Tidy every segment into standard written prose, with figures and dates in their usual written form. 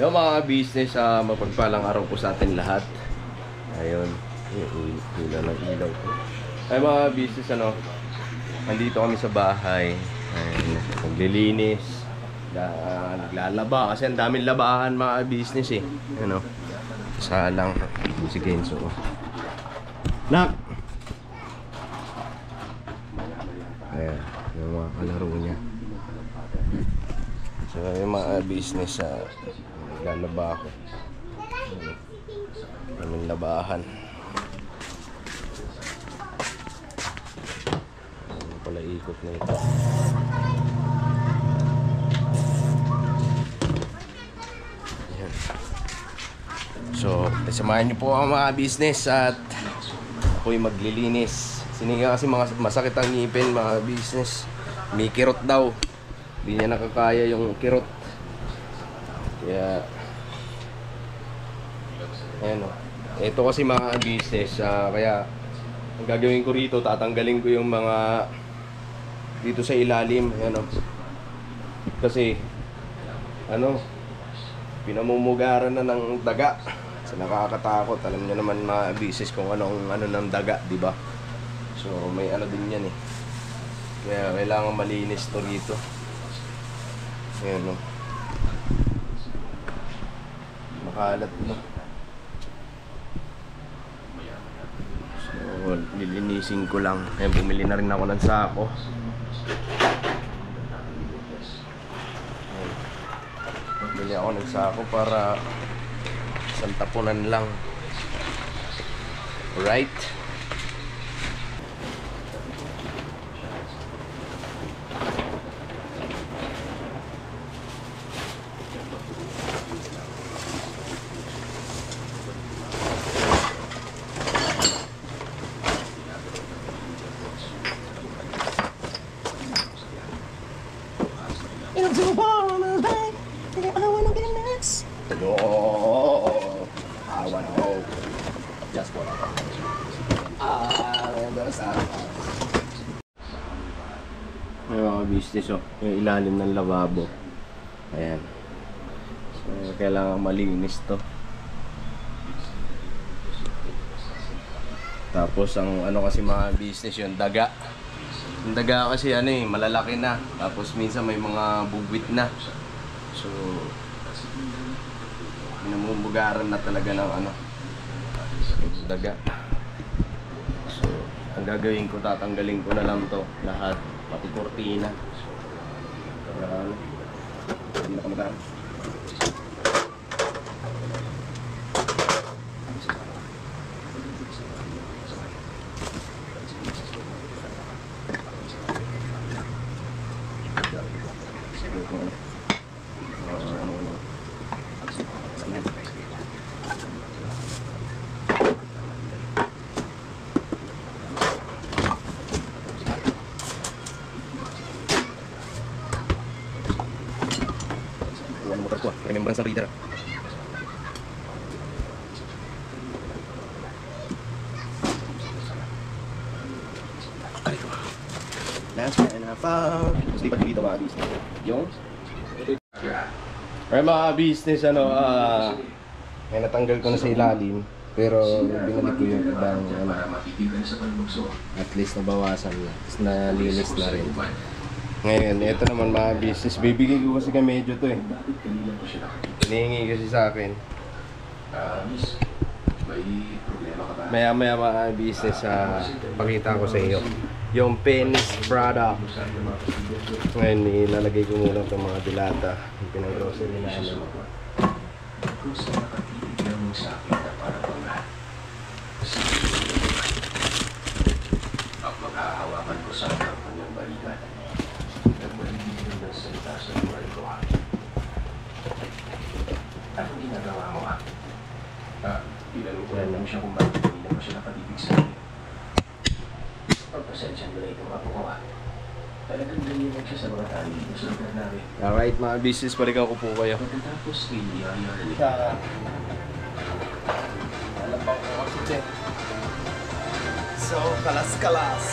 Hello mga business, mapagpalang araw po sa atin lahat. Ayun, hila ng ilaw ko. Ay mga business, nandito kami sa bahay. Ayun, naglilinis, naglalaba kasi ang daming labahan mga business eh. Salang si Kenzo. Nak! Ayan, yung mga kalaro niya. So yung mga business, lalaba ako. Daming labahan. Ano pala ikot na ito. Ayan. So, samahan niyo po ang mga business at ako'y maglilinis. Siniga kasi masakit ang ngipin mga business. May kirot daw. Hindi niya nakakaya yung kirot. Kaya ayan o. Ito kasi mga business, kaya ang gagawin ko rito, tatanggalin ko yung mga dito sa ilalim. Ayan o. Kasi pinamumugaran na ng daga. So nakakatakot. Alam niyo naman mga business kung ano ng daga, di ba? So may din yan eh. Kaya kailangan malinis to rito. Ayan o. Makalat na. So lilinisin ko lang. Ayan, bumili na rin ako ng sako. Bumili ako ng sako para isang tapunan lang. Alright. May mga business yung ilalim ng lababo. Ayan. So kailangan malinis to. Tapos ang kasi mga business yung daga. Yung daga kasi malalaki na. Tapos minsan may mga bugwit na. So minamumugaran na talaga ng daga. So ang gagawin ko, tatanggalin ko na lang to lahat, pati kortina. Hindi na kamadaan. Remembrance ng reader. Last man I found. Gusto lipat dito mga business. Yung mga business, may natanggal ko na sa ilalim. Pero binalik ko yung ibang at least nabawasan na. Tapos nalinis na rin. Ngayon, ito naman mga business. Bibigay ko kasi medyo to eh. Hinihingi kasi sa akin. Maya mga business, pakita ko sa iyo yung penis product. Ngayon, ilalagay ko muna itong mga dilata. Yung pinag-grocery na maghahawakan ko sa kanyang balikat. Anong ginagawa mo Ilalungkulan lang siya kung bakit hindi naman siya nakatibig sa akin. Pagpasensya mo na itong apo ko Talagang ganyan lang siya sa mga tali dito sa lugar namin. Alright mga business, balikan ko po kayo. Pagkatapos iniyaya rin. Alam ba ko kasi check. So, kalas-kalas.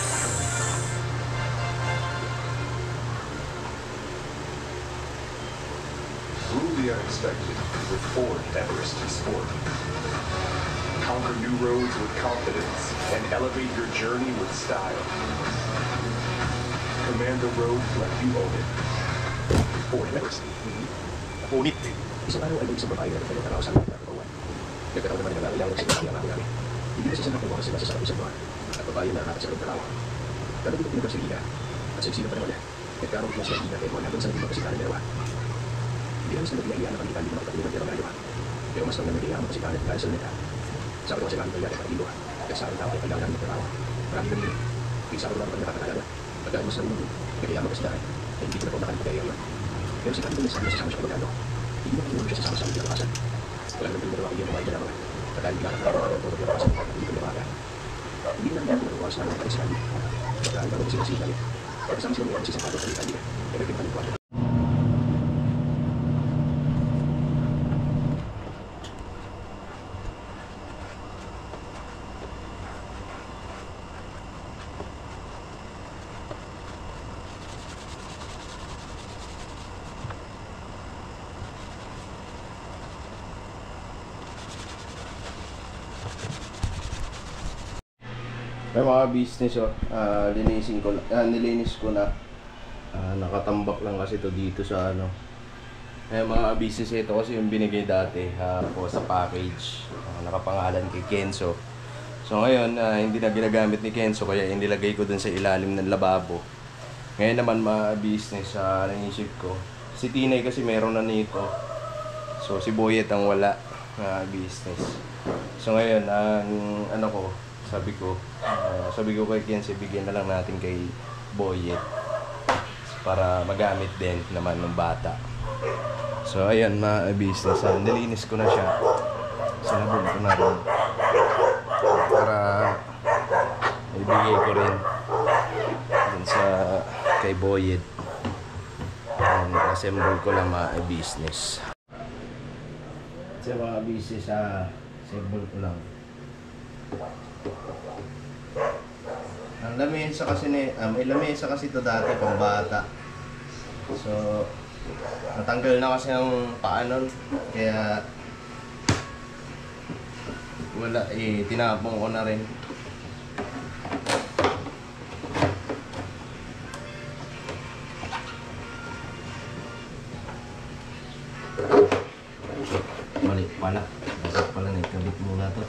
Ruby the unexpected with Ford Everest Sport. Conquer new roads with confidence and elevate your journey with style. Command the road like you own it. Ford Everest. Ngunit, isang araw ay may isang babae na nagtalaw sa aking pagkakuan. Nagkataon naman na nangailangan ng sinabi ang ako namin. Hindi kasi siya nakuha sila sa sarap isang buwan. At babae na nakakasya ng dalawa. Pero dito pinagkagsiliga. At sa isila pa naman niya. Nagkaroon ko siya hindi natin mo hanggang sa naging magkasita ng dalawa. Hindi naman sila naglahiyan na pagkitan dito makatulungan pero ngayon. Pero mas nang naglahiyan ang magkasita dahil sa luneta. Sabi ko kasi kami nangyari para dito. Kaya sa akin tao ay kailangan ng trabaho. Marami kami din. Hindi sa akin naman nakakakalaga. At dahil mas nang naglahiyan ang magkasita ay hindi ko na po nakalipagaya yun. Pero si kami sa sasama siya pagkano. Hindi naman tulong siya sa sama-sama ng kapasan. Wala naman pinagawa ko yung mga ito naman. At dahil bigla na ng todo yung kapasan, hindi ko nabaga. Hindi naman natin magawa sa namin sa kanya. At dahil bago sila sila niya. At kasama sila mga sisang pato sa kanya. Kaya nagpipanic ko. May mga business nilinis ko na. Nakatambak lang kasi to dito sa ano. Mga business ito kasi yung binigay dati po sa package. Nakapangalan kay Kenzo. So ngayon, hindi na ginagamit ni Kenzo kaya inilagay ko dun sa ilalim ng lababo. Ngayon naman mga business naisip ko. Si Tinay kasi meron na nito. So si Boyet ang wala business. So ngayon, sabi ko kay Kenzo, bigyan na lang natin kay Boyet para magamit din naman ng bata. So ayan mga business, nilinis ko na siya. Sinabon ko na rin para ibigay ko rin dun sa kay Boyet. Assemble ko lang mga business. Sa mga business, assemble ko lang. Ang lamesa kasi may lamesa kasi ito dati pang bata. So natanggal na kasi ang paa nun, kaya wala, tinapong ko na rin. Mali pala, dapat pala na ikabit muna to.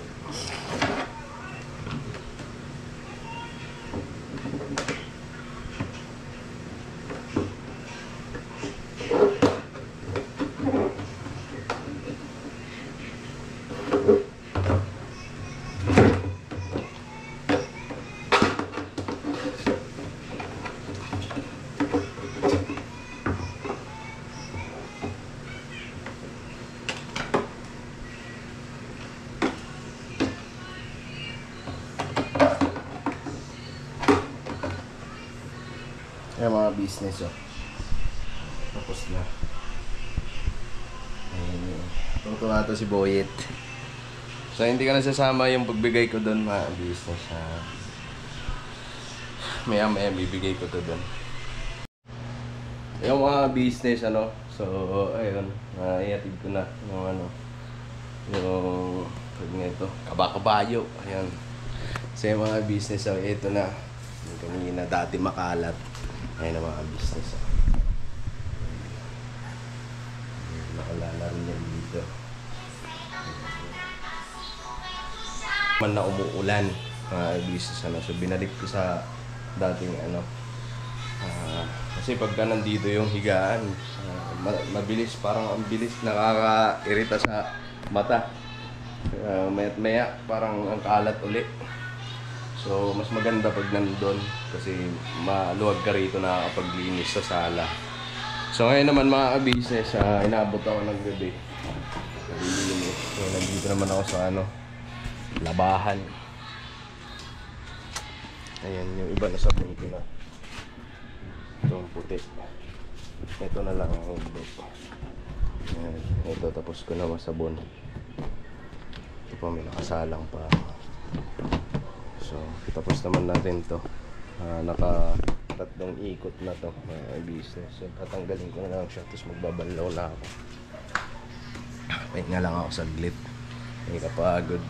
Ayan mga business tapos na. Tutuwa to si Boyet. So hindi ka nasasama yung pagbigay ko doon mga business. Maya bibigay ko to doon. Yung mga business so ayun, iatid ko na yung yung ito, kabakabayo. Ayan. So yung mga business ito na. Yung kanina dati makalat. Ayan ang mga business. Nakalala rin yan dito. Man na umuulan mga business so binalik ko sa dating kasi pagka nandito yung higaan mabilis, parang ang bilis, nakaka-irita sa mata. Maya't maya parang ang kalat uli. So, mas maganda pag nandun kasi maluwag ka rito nakakapaglinis sa sala. So, ngayon naman mga business, inaabot ako ng gabi. Nalilinis. So, nandito naman ako sa labahan. Ayan, yung iba na sabon ko na. Itong puti. Ito na lang ang hindi. Ayan, ito tapos ko na masabon. Ito pa may nakasalang pa. So, tapos naman natin to. Naka-tatlong ikot na to. Business. So, tatanggalin ko na lang siya. Tapos magbabanlaw na ako. Pahinga lang ako saglit. May kapagod.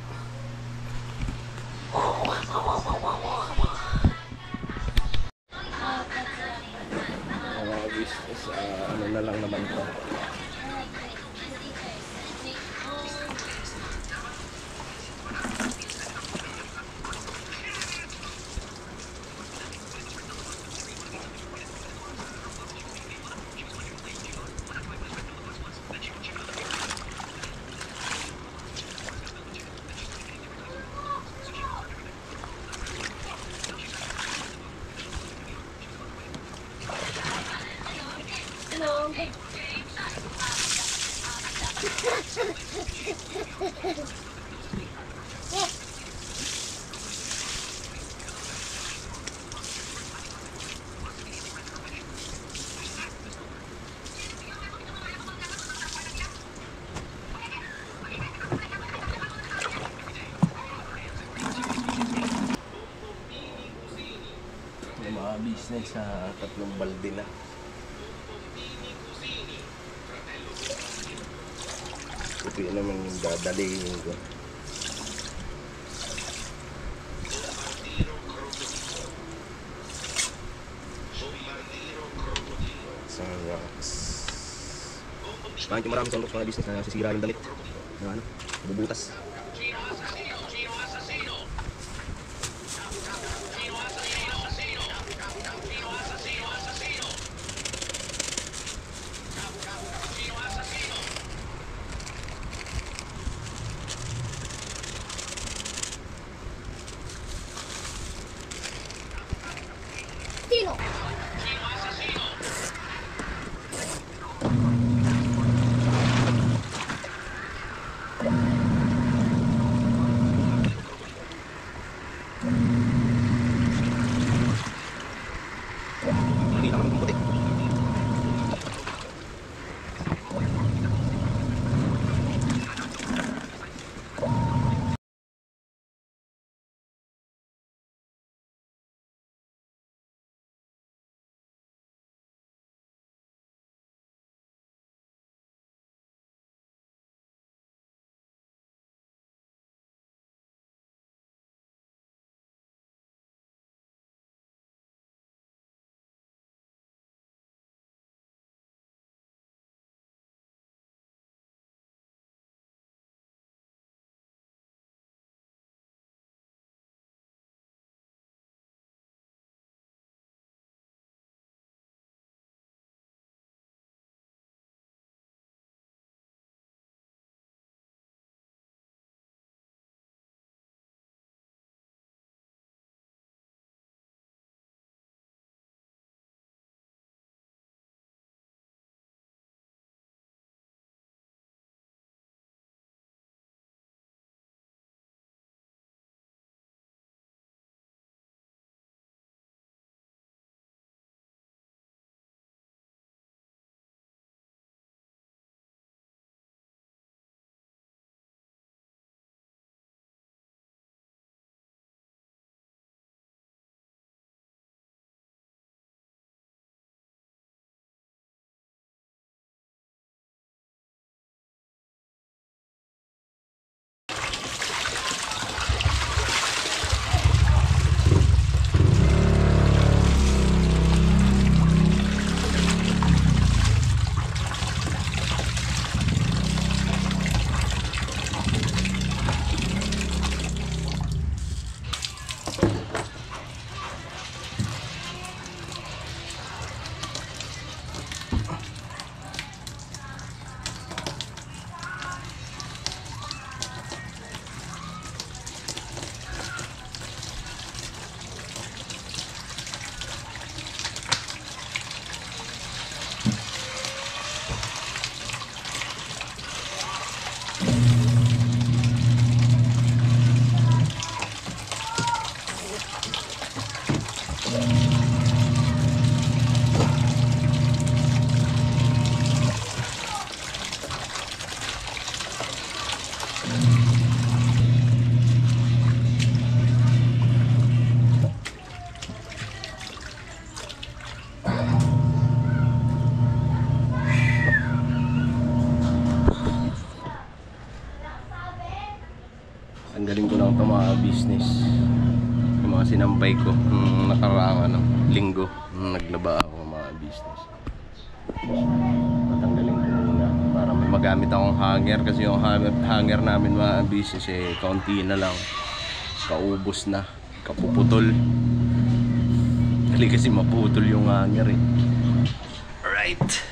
Mga business, ano na lang naman to. May mga business sa tatlong balde na. Ito yun naman yung dadalihin ko. Saraks. Kahit yung maraming sandok sa mga business na nasisira yung dalit. Na ano, bubutas. sinampay ko nung nakaraang linggo nung naglaba ako mga business. Tatanggalin ko muna para may magamit akong hanger kasi yung hanger namin mga business kaunti na lang, kaubos na, kapuputol. Dali kasi maputol yung hanger Alright.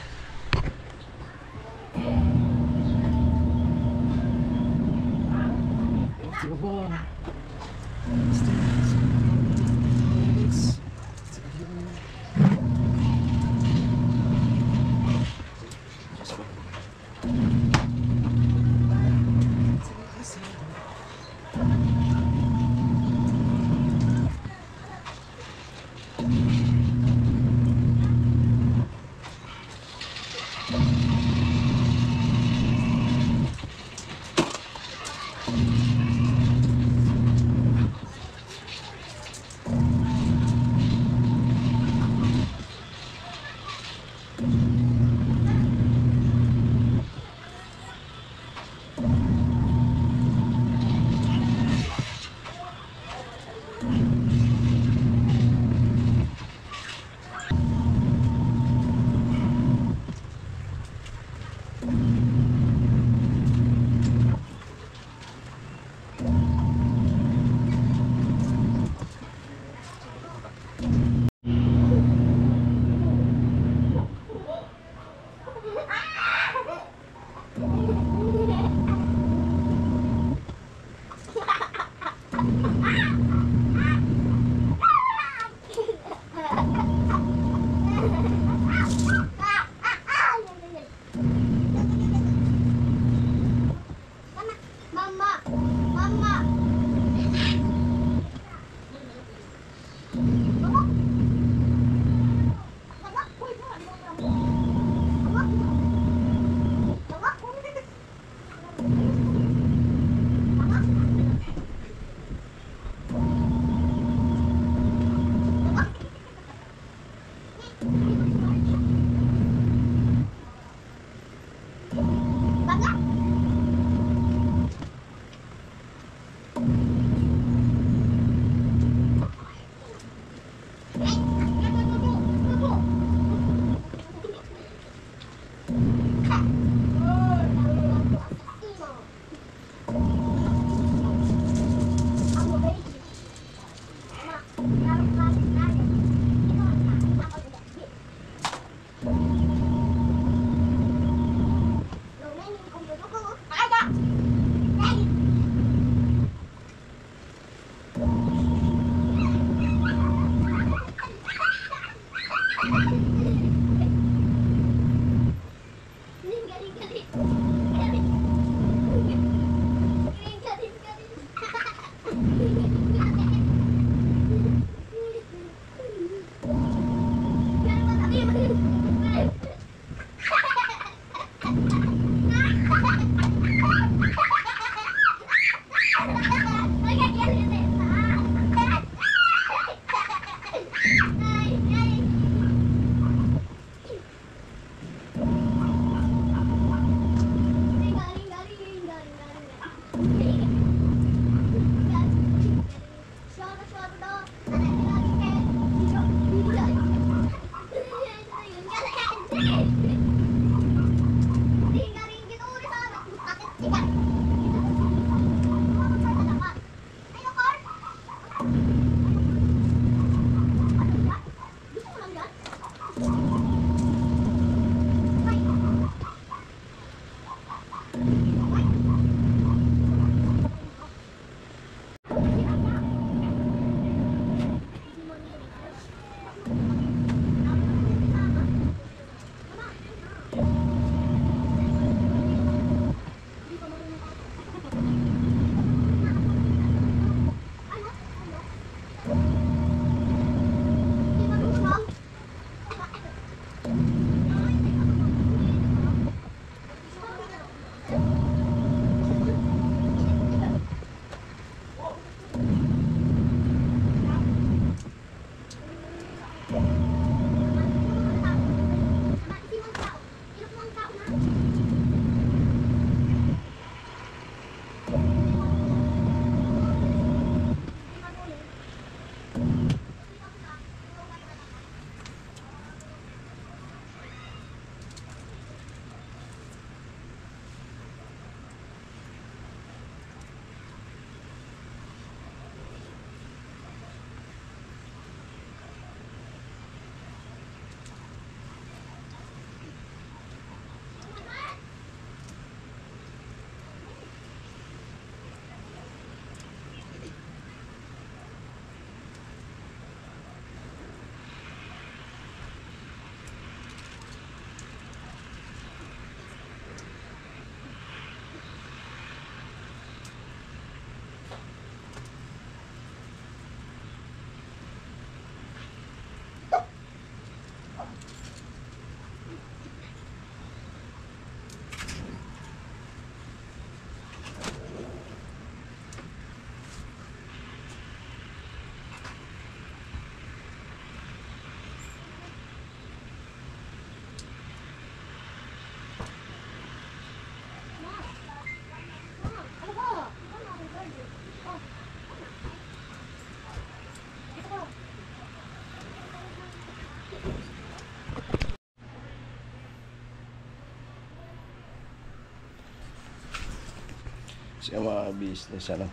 Sa mga business, ano,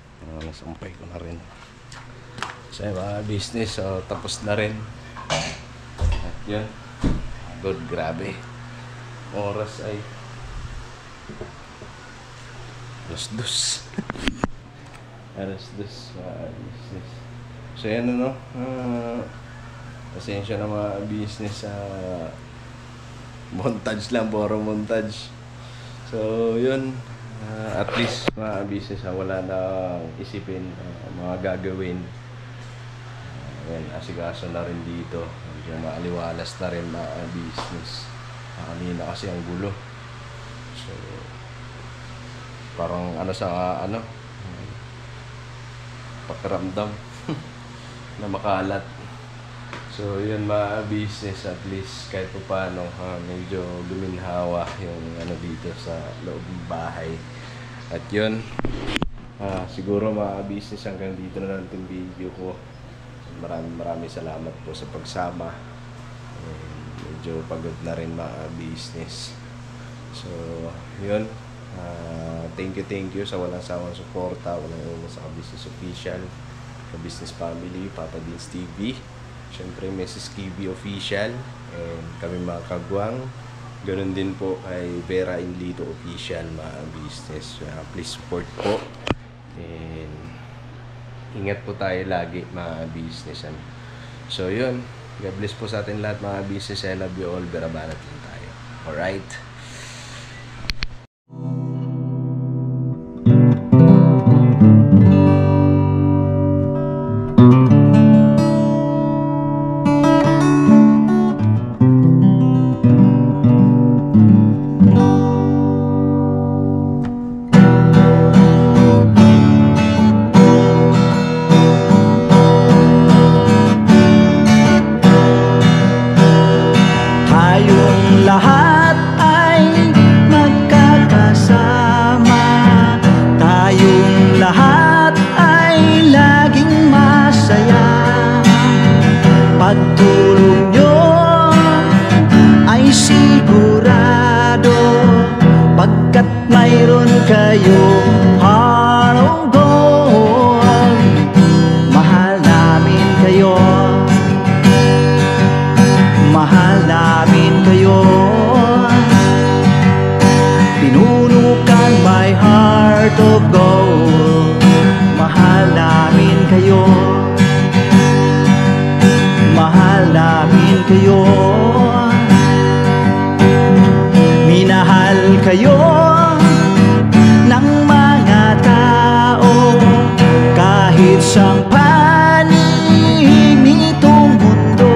nasampay ko na rin. Sa mga business, so, tapos na rin. At yun, good, grabe. Oras ay alas 2. Alas 2, mga business. So yan, ano, pasensya na mga business sa montage lang, puro montage. So yun, at least mga business, wala na isipin mga gagawin. Yan, asikaso na rin dito. Medyo maaliwalas na rin mga business. Kanina kasi ang gulo. So parang ano sa ano, pakiramdam na makalat. So yun mga business, at least kahit pa paano medyo guminhawa yung ano dito sa loob ng bahay. At yun, siguro mga business, hanggang dito na lang itong video ko. Maraming salamat po sa pagsama. Medyo pagod na rin mga business. So yun, thank you sa walang sawang suporta, walang iwan sa Business Official, Business Family, Papa Dins TV, syempre Mrs. Kibi Official, and kami mga kagwang. Ganun din po kay Vera Inlito Official, mga business. Please support po, and ingat po tayo lagi mga business. So yun, God bless po sa atin lahat mga business. I love you all. Berabanat lang tayo. Alright. Lahat ay magkakasama, tayong lahat ay laging masaya. Pagtulong nyo ay sigurado, pagkat mayroon kayong heart of gold. Mahal namin kayo, mahal namin kayo. Pinunukan my heart of gold. Mahal namin kayo, mahal namin kayo. Minahal kayo ng mga tao, kahit sang panig nitong mundo,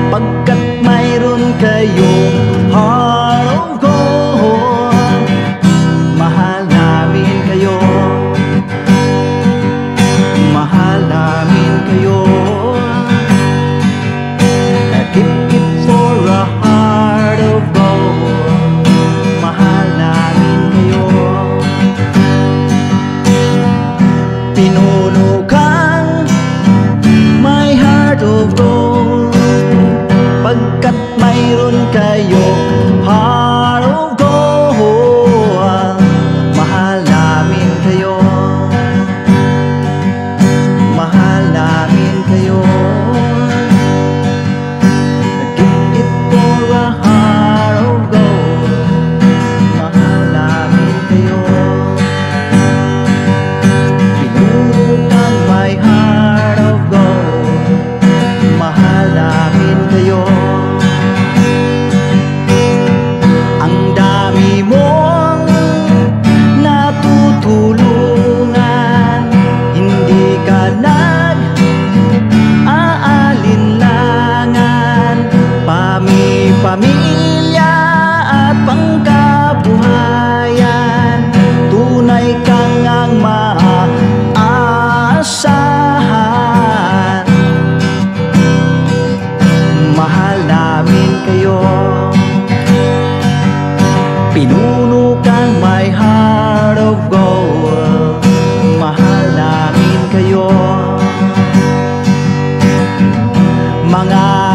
pagkat mayroon kayong heart of gold. Mahal namin kayo, mahal namin kayo. Keep it for a heart of gold.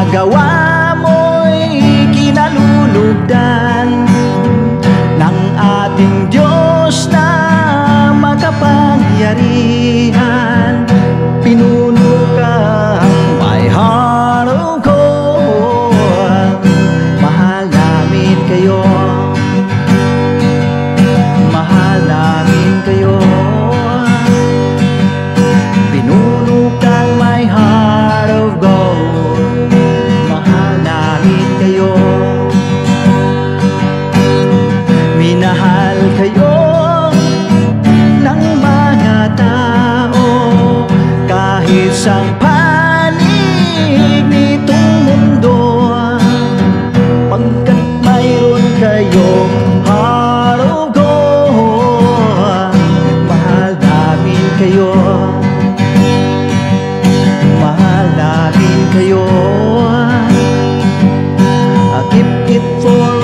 ginagawa mo'y kinalulugdan ng ating Diyos na makapangyarihan. Pinuno kang my heart of gold. Mahal namin kayo, mahal namin kayo. Pinuno kang my heart of gold. Mahal namin kayo, minahal kayo ng mga tao kahit sa panig nitong mundo, pagkat mayroon kayong heart of gold. Mahal namin kayo, mahal namin kayo. I keep it for